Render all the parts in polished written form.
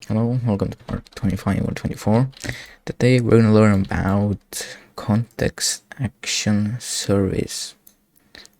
Hello, welcome to part 25 or 24. Today we're going to learn about context action service.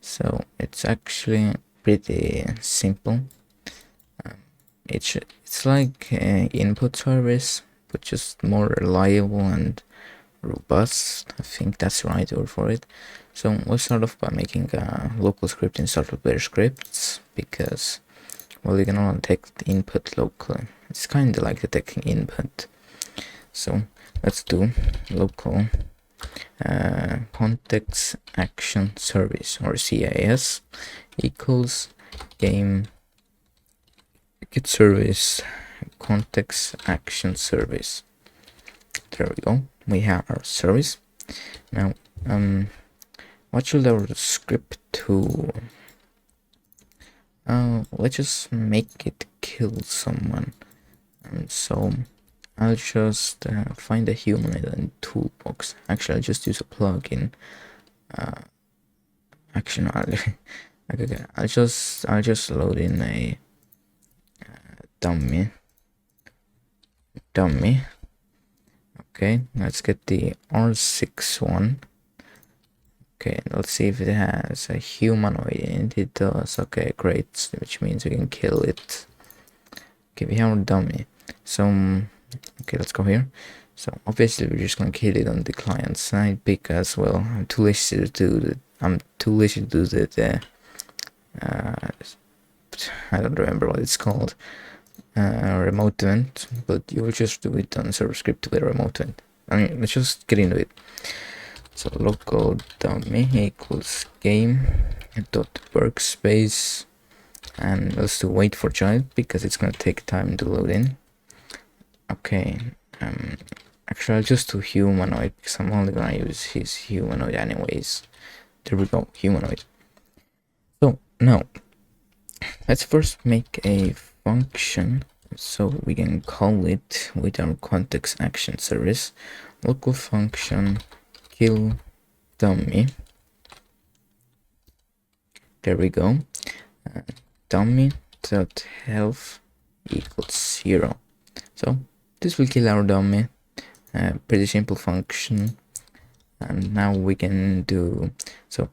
So it's actually pretty simple. It's like an input service, but just more reliable and robust. I think that's the right word for it. So we'll start off by making a local script in Startup scripts because, well, you can only take the input locally. It's kind of like detecting input. So let's do local context action service, or CAS, equals game get service context action service. There we go. We have our service. Now, what should our script do? Let's just make it kill someone. And so I'll just find a humanoid in toolbox. Actually, I'll just use a plugin. Actually, okay, I'll just load in a dummy. Okay, let's get the R6 one. Okay, let's see if it has a humanoid in it. It does. Okay, great, which means we can kill it. Okay, we have a dummy. So okay, let's go here. So obviously we're just gonna kill it on the client side because, well, I'm too lazy to do that. I don't remember what it's called. Remote event, but you will just do it on server script with a remote event. I mean, let's just get into it. So local dummy equals game dot workspace, and let's do wait for child because it's gonna take time to load in. Okay, actually I'll just do humanoid because I'm only gonna use his humanoid anyways. There we go, humanoid. So now let's first make a function so we can call it with our context action service. Local function kill dummy. There we go. Dummy dot health equals 0. So this will kill our dummy. Pretty simple function. And now we can do so.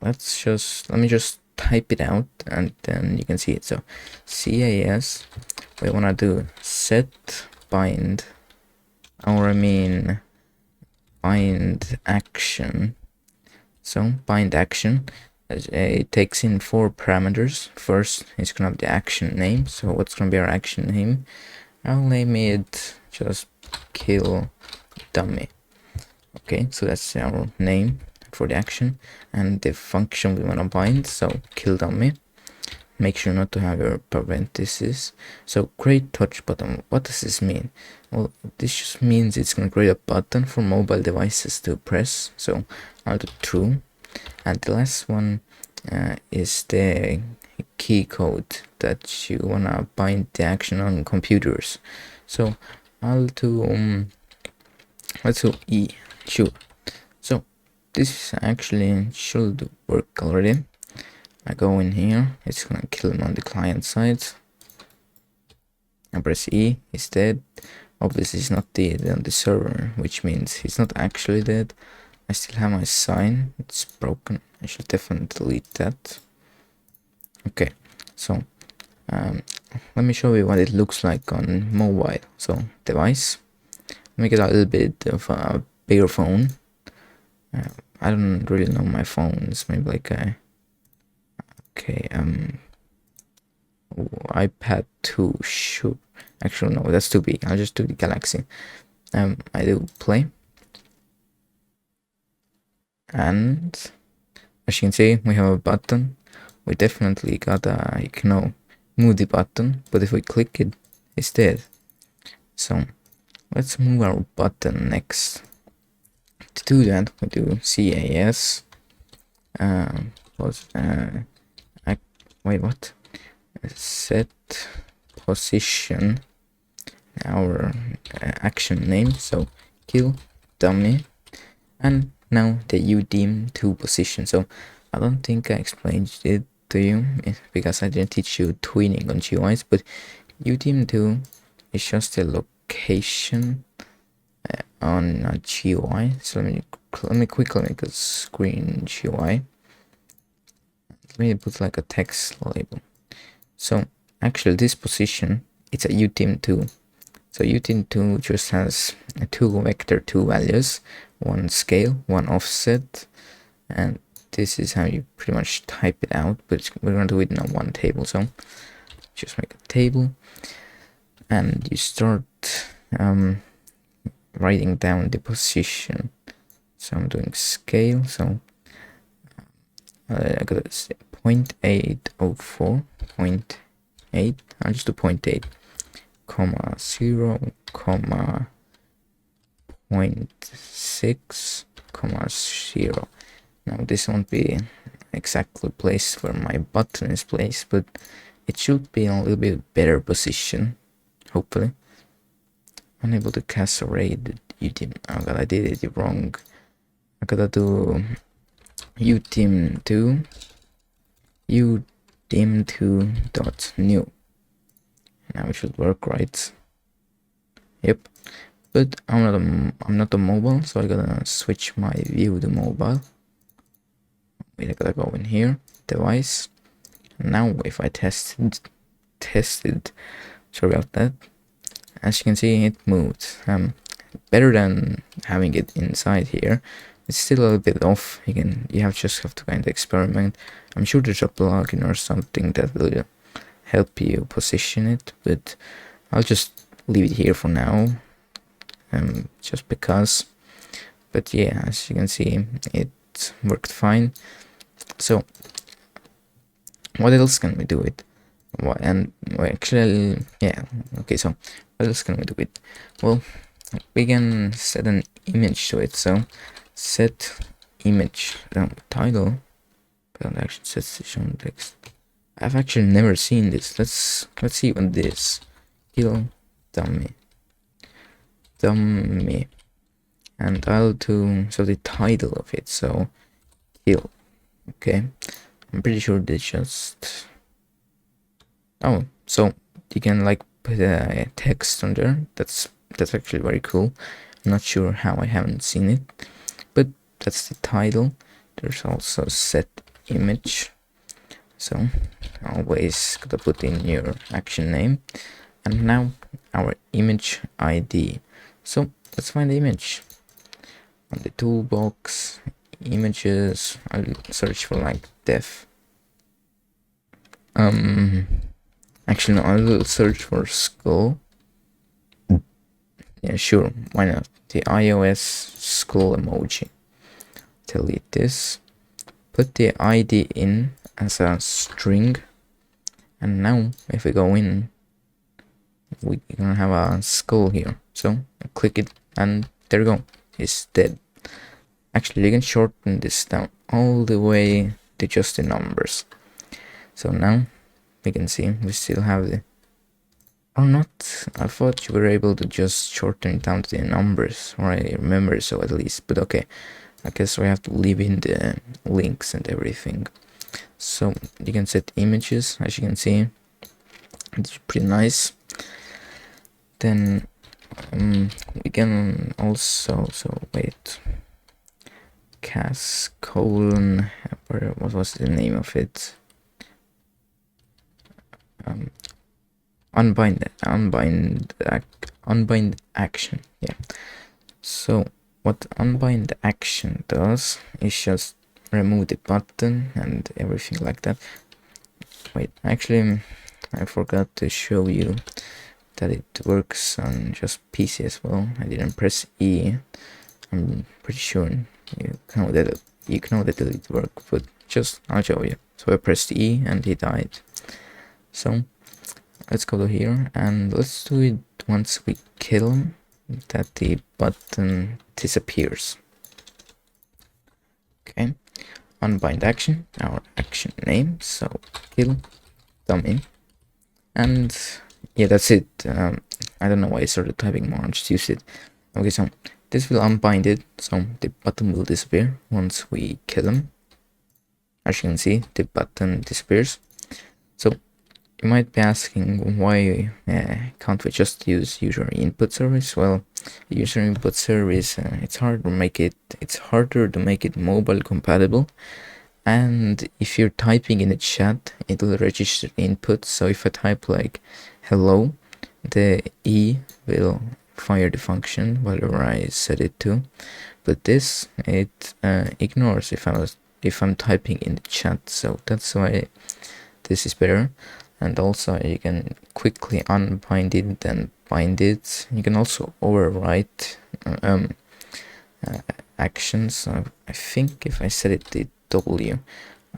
Let me just type it out and then you can see it. So CAS, we want to do set bind, or I mean bind action. So bind action, it takes in 4 parameters. First, it's gonna be the action name. So what's gonna be our action name? I'll name it just kill dummy. Okay, so that's our name for the action, and the function we want to bind, so kill dummy. Make sure not to have your parentheses. So create touch button. What does this mean? Well, this just means it's going to create a button for mobile devices to press. So I'll do true. And the last one is the key code that you want to bind the action on computers. So I'll do let's do E. Sure. So this actually should work already. I go in here, it's gonna kill him on the client side. I press E, he's dead. Obviously he's not dead on the server, which means he's not actually dead. I still have my sign, it's broken. I should definitely delete that. Okay, so let me show you what it looks like on mobile. So device, make it a little bit of a bigger phone. I don't really know my phones. Maybe like a iPad 2. Sure. Actually, no, that's too big. I'll just do the Galaxy. I do play, and as you can see, we have a button. We definitely got a move the button, but if we click it, it's dead. So let's move our button next. To do that, we do CAS. Wait, what? Set position, our action name. So kill dummy, and now the UDIM to position. So I don't think I explained it to you because I didn't teach you twinning on GUIs, but UTM2 is just a location on a GUI. So let me quickly make a screen GUI. Let me put like a text label. So actually this position, it's a UTM2. So UTM2 just has two vector, two values, one scale, one offset, and this is how you pretty much type it out, but we're going to do it in a one table. So just make a table and you start writing down the position. So I'm doing scale, so I got 0.804, 0.8, I'll just do 0.8, comma 0, comma 0.6, comma 0. Now this won't be exactly placed where my button is placed, but it should be in a little bit better position, hopefully. Unable to cast array the UTM. Oh god, I did it wrong. I gotta do UTM2 UTM2.new. Now it should work, right? Yep. But I'm not a mobile, so I gotta switch my view to mobile. Wait, I gotta go in here, device. Now if I test it, sorry about that. As you can see, it moved. Better than having it inside here. It's still a little bit off. You just have to kind of experiment. I'm sure there's a plugin or something that will help you position it, but I'll just leave it here for now. Just because. But yeah, as you can see, it worked fine. So what else can we do it? Well, actually, yeah, okay, so what else can we do it? Well, we can set an image to it. So set image title, but action set session text. I've actually never seen this. Let's see what this kill dummy, and I'll do so the title of it. So kill. Okay, I'm pretty sure they just. Oh, so you can like put a text on there. That's actually very cool. I'm not sure how, I haven't seen it, but that's the title. There's also set image. So always gotta put in your action name, and now our image ID. So let's find the image on the toolbox, images. I'll search for like def. Actually, no, I'll search for skull. Yeah, sure, why not? The iOS skull emoji. Delete this. Put the ID in as a string. And now, if we go in, we're gonna have a skull here. So, click it, and there you go. It's dead. Actually, you can shorten this down all the way to just the numbers. So now, we can see we still have the, or not. I thought you were able to just shorten it down to the numbers, or I remember so at least, but okay, I guess we have to leave in the links and everything. So you can set images, as you can see, it's pretty nice. Then we can also, so wait, cast colon, what was the name of it? Unbind action. Yeah. So what unbind action does is just remove the button and everything like that. Wait, actually, I forgot to show you that it works on just PC as well. I didn't press E. I'm pretty sure you know that it worked, but just I'll show you. So I pressed E and he died. So let's go to here and let's do it once we kill him, that the button disappears. Okay, unbind action, our action name, so kill dummy, and yeah, that's it. I don't know why I started typing more, I just used it. Okay, so this will unbind it, so the button will disappear once we kill him. As you can see, the button disappears. So you might be asking why can't we just use user input service? Well, user input service it's harder to make it mobile compatible, and if you're typing in a chat, it'll register input. So if I type like hello, the E will fire the function whatever I set it to, but this it ignores if I'm typing in the chat. So that's why this is better. And also you can quickly unbind it and bind it. You can also overwrite actions. I think if I set it to W,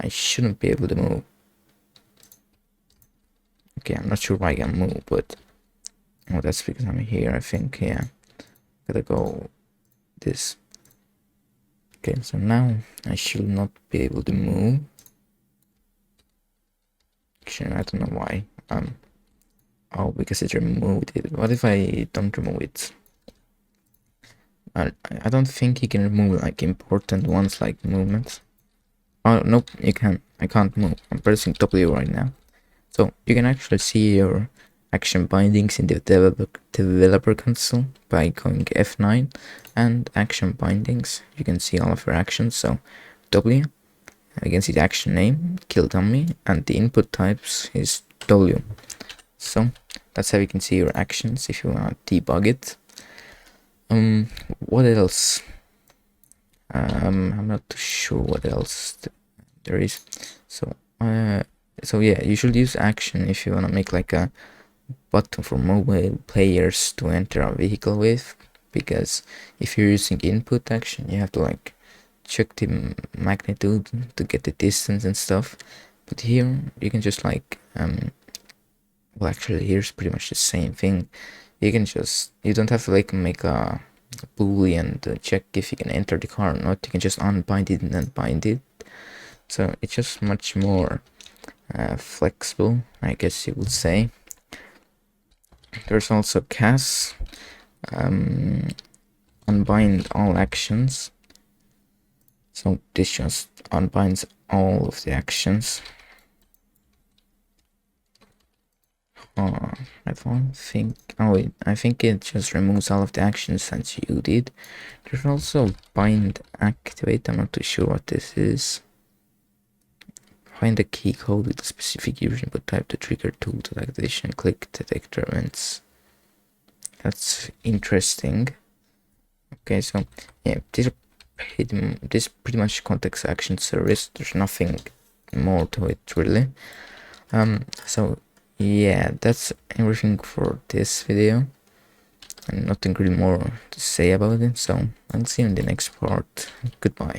I shouldn't be able to move. Okay, I'm not sure why I can move, but oh, that's because I'm here, I think. Yeah, gotta go this. Okay, so now I should not be able to move. Actually, I don't know why. Oh, because it removed it. What if I don't remove it? I don't think you can remove like important ones like movements. Oh, nope, you can. I can't move. I'm pressing W right now. So you can actually see your action bindings in the developer console by going F9 and action bindings. You can see all of your actions. So W, you can see the action name, kill dummy, and the input types is W. So that's how you can see your actions if you want to debug it. What else? I'm not too sure what else there is. So yeah, you should use action if you want to make like a button for mobile players to enter a vehicle with, because if you're using input action, you have to like check the magnitude to get the distance and stuff. But here you can just like well, actually here's pretty much the same thing. You don't have to like make a boolean to check if you can enter the car or not. You can just unbind it and then bind it. So it's just much more flexible, I guess you would say. There's also cas, unbind all actions. So this just unbinds all of the actions. I don't think. Oh, I think it just removes all of the actions since you did. There's also bind activate. I'm not too sure what this is. Find the key code with a specific user input type to trigger tool to activation. Click detect events. That's interesting. Okay, so yeah, this is pretty much context action service. There's nothing more to it really. So yeah, that's everything for this video, and nothing really more to say about it. So I'll see you in the next part. Goodbye.